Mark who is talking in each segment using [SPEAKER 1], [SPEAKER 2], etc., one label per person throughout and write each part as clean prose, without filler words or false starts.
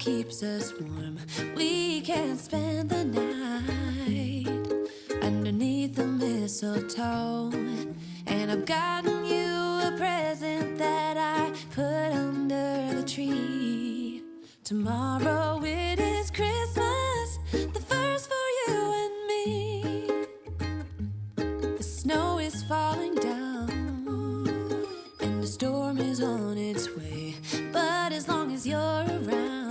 [SPEAKER 1] keeps us warm. We can spend the night underneath the mistletoe. And I've gotten you a present that I put under the tree. Tomorrow it is Christmas, the first for you and me. The snow is falling down and the storm is on its way. But as long as you're around,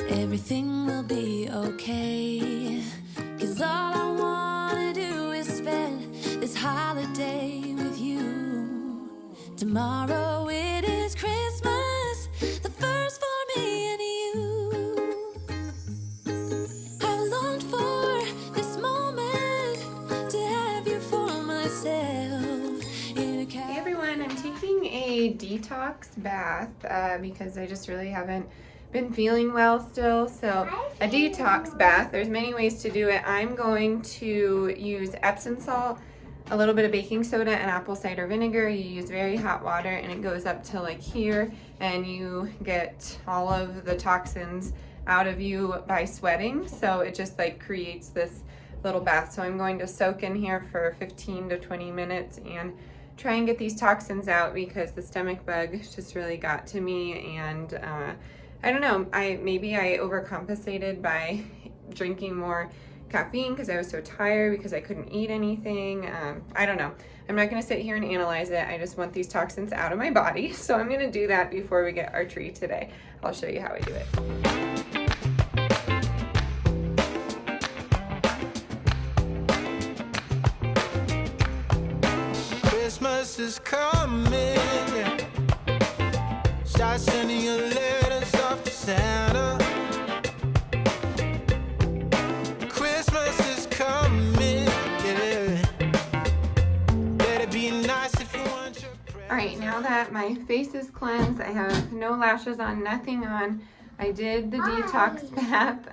[SPEAKER 1] everything will be okay. 'Cause all I wanna do is spend this holiday with you. Tomorrow it is Christmas, the first for me and you. I've longed for this moment to have you for myself in a
[SPEAKER 2] Hey everyone, I'm taking a detox bath because I just really haven't been feeling well still. So a detox bath, there's many ways to do it. I'm going to use Epsom salt, a little bit of baking soda, and apple cider vinegar. You use very hot water and it goes up to like here, and you get all of the toxins out of you by sweating. So it just like creates this little bath. So I'm going to soak in here for 15 to 20 minutes and try and get these toxins out because the stomach bug just really got to me. And I don't know, maybe I overcompensated by drinking more caffeine because I was so tired because I couldn't eat anything. I don't know. I'm not going to sit here and analyze it. I just want these toxins out of my body. So I'm going to do that before we get our tree today. I'll show you how I do it.
[SPEAKER 3] Christmas is coming. Start sending your letters off to Santa. Christmas is coming, yeah. Better be nice if you want your present.
[SPEAKER 2] All right, now that my face is cleansed, I have no lashes on, nothing on. I did the detox bath,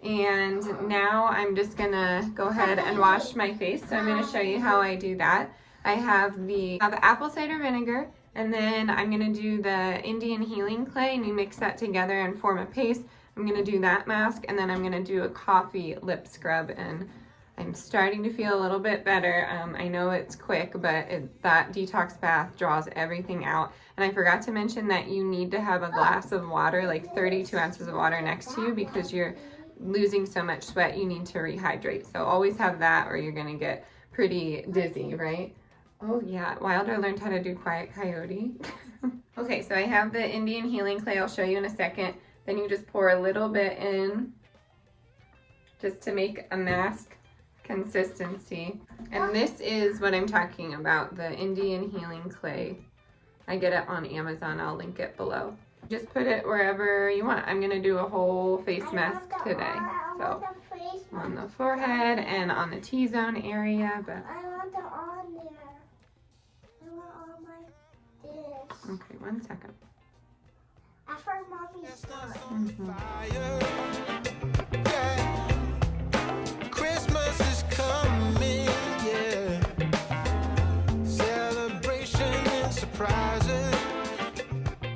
[SPEAKER 2] and now I'm just gonna go ahead and wash my face. So I'm gonna show you how I do that. I have the apple cider vinegar, and then I'm gonna do the Indian healing clay, and you mix that together and form a paste. I'm gonna do that mask, and then I'm gonna do a coffee lip scrub, and I'm starting to feel a little bit better. I know it's quick, but that detox bath draws everything out. And I forgot to mention that you need to have a glass of water, like 32 ounces of water next to you, because you're losing so much sweat, you need to rehydrate. So always have that or you're gonna get pretty dizzy, right? Oh yeah, Wilder learned how to do Quiet Coyote. Okay, so I have the Indian healing clay, I'll show you in a second. Then you just pour a little bit in just to make a mask consistency. And this is what I'm talking about, the Indian healing clay. I get it on Amazon, I'll link it below. Just put it wherever you want. I'm gonna do a whole face mask today. So on the forehead and on the T-zone area, but
[SPEAKER 4] I want it on there. I want on my this.
[SPEAKER 2] okay, 1 second.
[SPEAKER 4] After mommy's done.
[SPEAKER 3] Yeah. Christmas is coming, yeah. Celebration and surprises.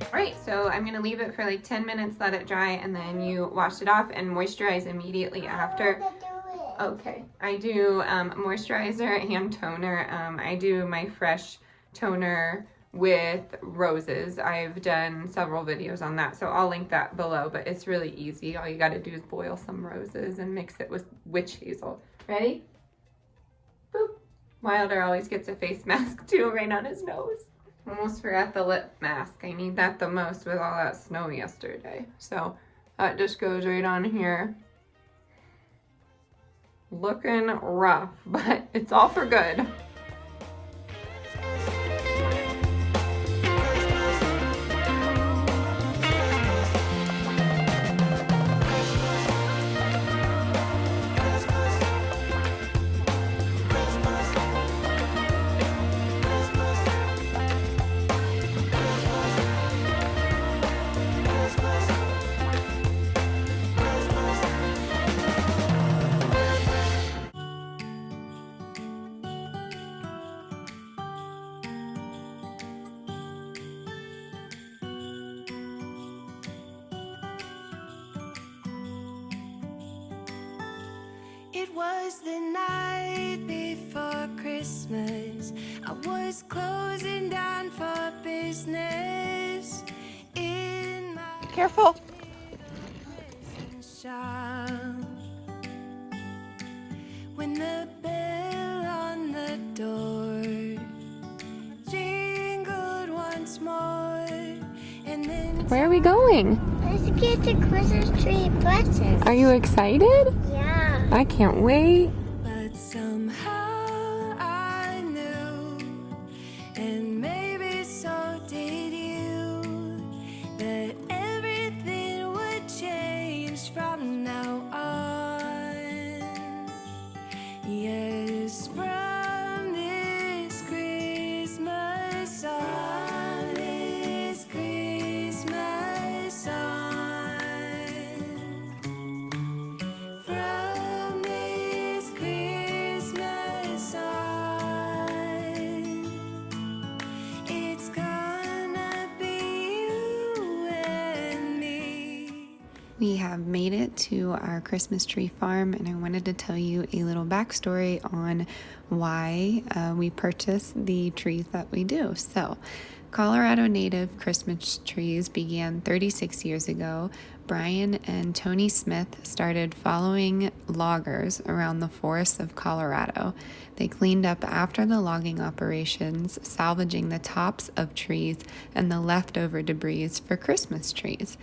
[SPEAKER 2] Alright, so I'm gonna leave it for like 10 minutes, let it dry, and then you wash it off and moisturize immediately after.
[SPEAKER 4] I want to do it.
[SPEAKER 2] Okay, I do moisturizer and toner. I do my fresh toner with roses. I've done several videos on that, so I'll link that below, but it's really easy. All you gotta do is boil some roses and mix it with witch hazel. Ready? Boop. Wilder always gets a face mask too, right on his nose. Almost forgot the lip mask. I need that the most with all that snow yesterday. So that just goes right on here. Looking rough, but it's all for good.
[SPEAKER 1] It was the night before Christmas. I was closing down for business in my
[SPEAKER 2] Careful.
[SPEAKER 1] shop. When the bell on the door jingled once more, and then
[SPEAKER 2] Where are we going?
[SPEAKER 4] Let's get the Christmas tree presents.
[SPEAKER 2] Are you excited?
[SPEAKER 4] Yeah.
[SPEAKER 2] I can't wait.
[SPEAKER 1] but somehow I knew, and maybe so did you, that everything would change from now on. Yes, from this Christmas on, this Christmas on, from this Christmas on, it's gonna be you and me.
[SPEAKER 2] We have made it to our Christmas tree farm, and I wanted to tell you a little backstory on why we purchased the trees that we do. So, Colorado native Christmas trees began 36 years ago. Brian and Tony Smith started following loggers around the forests of Colorado. They cleaned up after the logging operations, salvaging the tops of trees and the leftover debris for Christmas trees.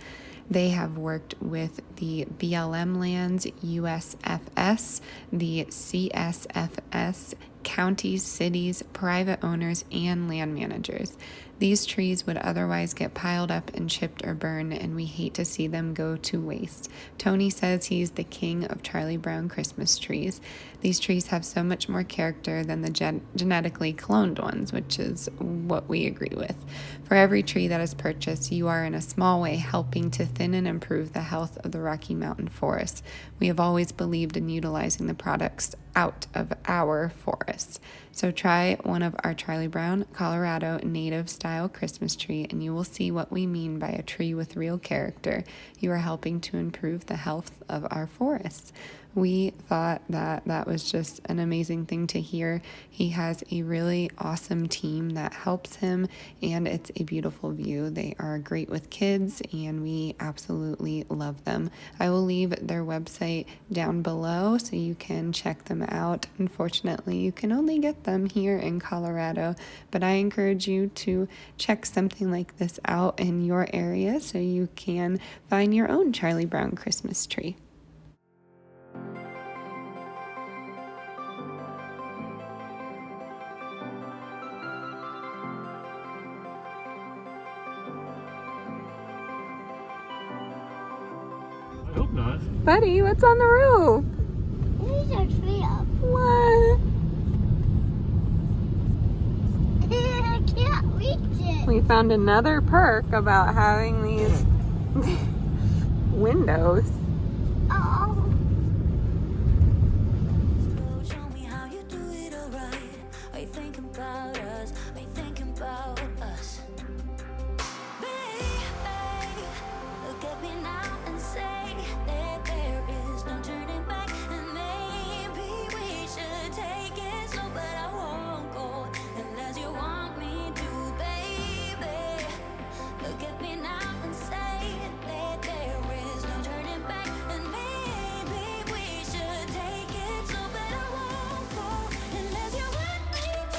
[SPEAKER 2] They have worked with the BLM lands, USFS, the CSFS, counties, cities, private owners, and land managers. These trees would otherwise get piled up and chipped or burned, and we hate to see them go to waste. Tony says he's the king of Charlie Brown Christmas trees. These trees have so much more character than the genetically cloned ones, which is what we agree with. For every tree that is purchased, you are in a small way helping to thin and improve the health of the Rocky Mountain forest. We have always believed in utilizing the products out of our forests. So try one of our Charlie Brown, Colorado native style Christmas tree, and you will see what we mean by a tree with real character. You are helping to improve the health of our forests. We thought that that was just an amazing thing to hear. He has a really awesome team that helps him, and it's a beautiful view. They are great with kids, and we absolutely love them. I will leave their website down below so you can check them out. Unfortunately, you can only get them here in Colorado, but I encourage you to check something like this out in your area so you can find your own Charlie Brown Christmas tree.
[SPEAKER 5] I hope not.
[SPEAKER 2] Buddy, what's on the roof?
[SPEAKER 4] There's a tree up.
[SPEAKER 2] What?
[SPEAKER 4] I can't reach it.
[SPEAKER 2] We found another perk about having these windows.
[SPEAKER 4] Oh.
[SPEAKER 1] Show me how you do it alright. Are you thinking about us? Are you thinking about us? Baby, look at me now and say that there is no turning back, and maybe we should take it slow, but I won't go unless you want me to, baby. Look at me now and say that there is no turning back, and maybe we should take it slow, but I won't go unless you want me to.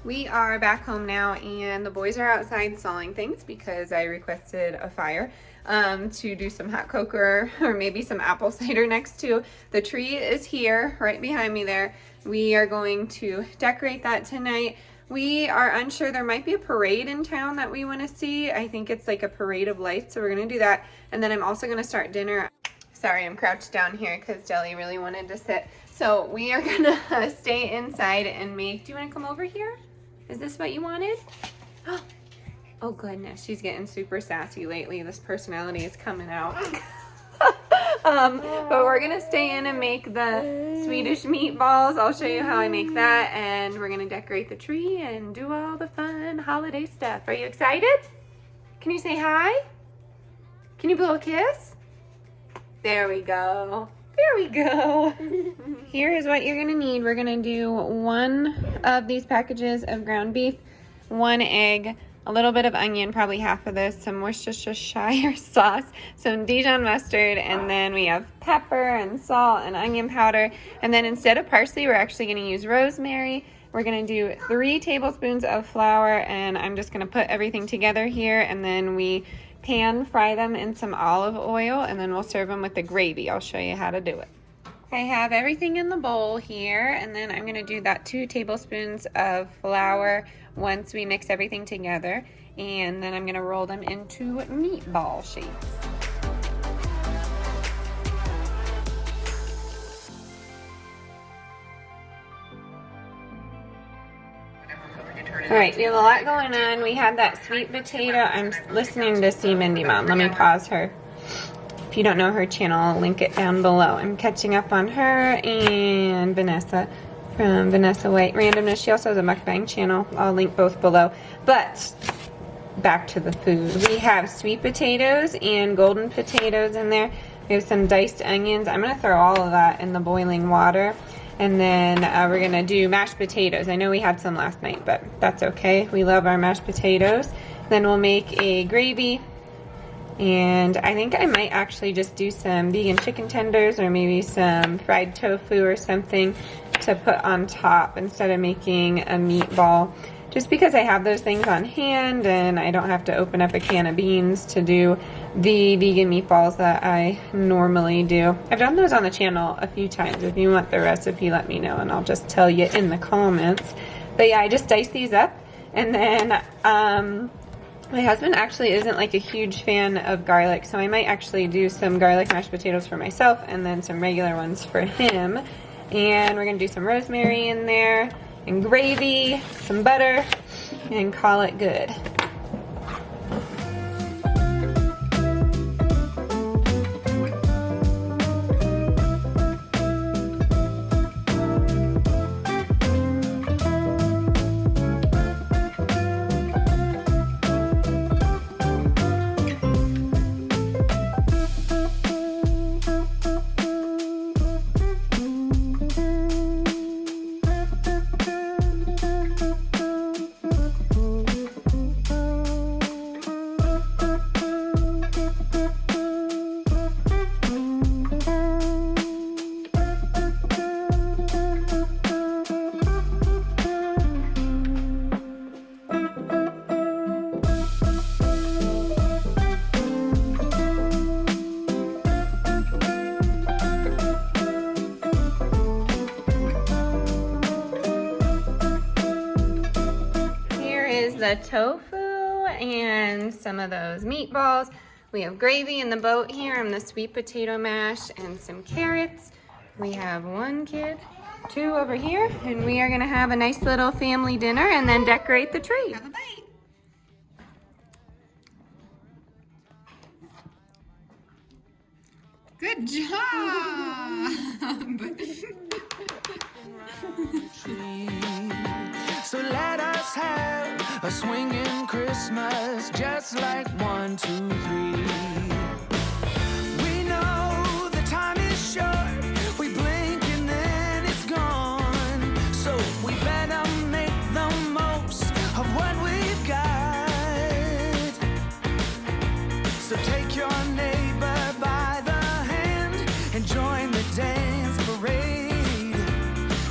[SPEAKER 2] We are back home now, and the boys are outside sawing things because I requested a fire to do some hot cocoa or maybe some apple cider next to. The tree is here right behind me there. We are going to decorate that tonight. We are unsure. There might be a parade in town that we want to see. I think it's like a parade of lights, so we're going to do that. And then I'm also going to start dinner. Sorry, I'm crouched down here because Deli really wanted to sit. So we are going to stay inside and make... Do you want to come over here? Is this what you wanted? Oh goodness, she's getting super sassy lately. This personality is coming out. But we're gonna stay in and make the Swedish meatballs. I'll show you how I make that, and we're gonna decorate the tree and do all the fun holiday stuff. Are you excited? Can you say hi? Can you blow a kiss? There we go. There we go. Here is what you're gonna need. We're gonna do 1 of these packages of ground beef, 1 egg, a little bit of onion, probably half of this, some Worcestershire sauce, some Dijon mustard, and then we have pepper and salt and onion powder. And then instead of parsley, we're actually gonna use rosemary. We're gonna do 3 tablespoons of flour, and I'm just gonna put everything together here, and then we pan fry them in some olive oil, and then we'll serve them with the gravy. I'll show you how to do it. I have everything in the bowl here, and then I'm gonna do that 2 tablespoons of flour once we mix everything together, and then I'm gonna roll them into meatball shapes. All right, we have a lot going on. We have that sweet potato. I'm listening to See Mindy Mom. Let me pause her. If you don't know her channel, I'll link it down below. I'm catching up on her and Vanessa from Vanessa White Randomness. She also has a mukbang channel. I'll link both below. But back to the food. We have sweet potatoes and golden potatoes in there. We have some diced onions. I'm going to throw all of that in the boiling water. And then we're going to do mashed potatoes. I know we had some last night, but that's okay. We love our mashed potatoes. Then we'll make a gravy. And I think I might actually just do some vegan chicken tenders or maybe some fried tofu or something to put on top instead of making a meatball. Just because I have those things on hand and I don't have to open up a can of beans to do the vegan meatballs that I normally do. I've done those on the channel a few times. If you want the recipe, let me know and I'll just tell you in the comments. But yeah, I just dice these up, and then my husband actually isn't like a huge fan of garlic, so I might actually do some garlic mashed potatoes for myself and then some regular ones for him. And we're gonna do some rosemary in there and gravy, some butter, and call it good. The tofu and some of those meatballs. We have gravy in the boat here and the sweet potato mash and some carrots. We have 1 kid, 2 over here, and we are gonna have a nice little family dinner and then decorate the tree. Have a bite. Good job!
[SPEAKER 3] So let us have a swinging Christmas, just like 1, 2, 3. We know the time is short, we blink and then it's gone. So we better make the most of what we've got. So take your neighbor by the hand and join the dance parade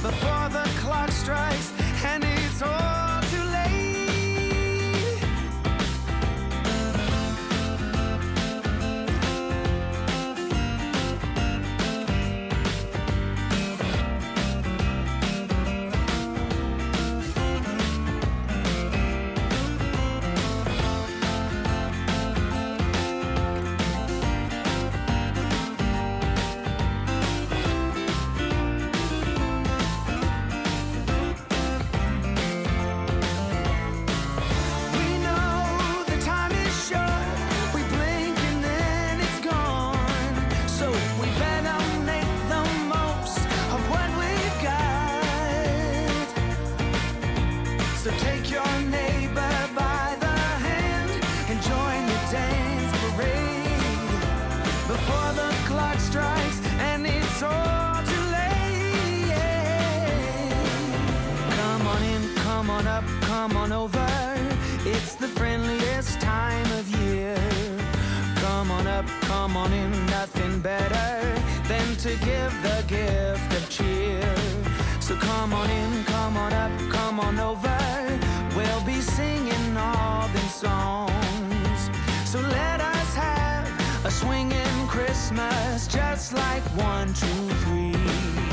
[SPEAKER 3] before the clock strikes and it's all too late. come on over. It's the friendliest time of year. Come on up, come on in, nothing better than to give the gift of cheer. So come on in, come on up, come on over. We'll be singing all them songs. So let us have a swinging Christmas, just like 1, 2, 3.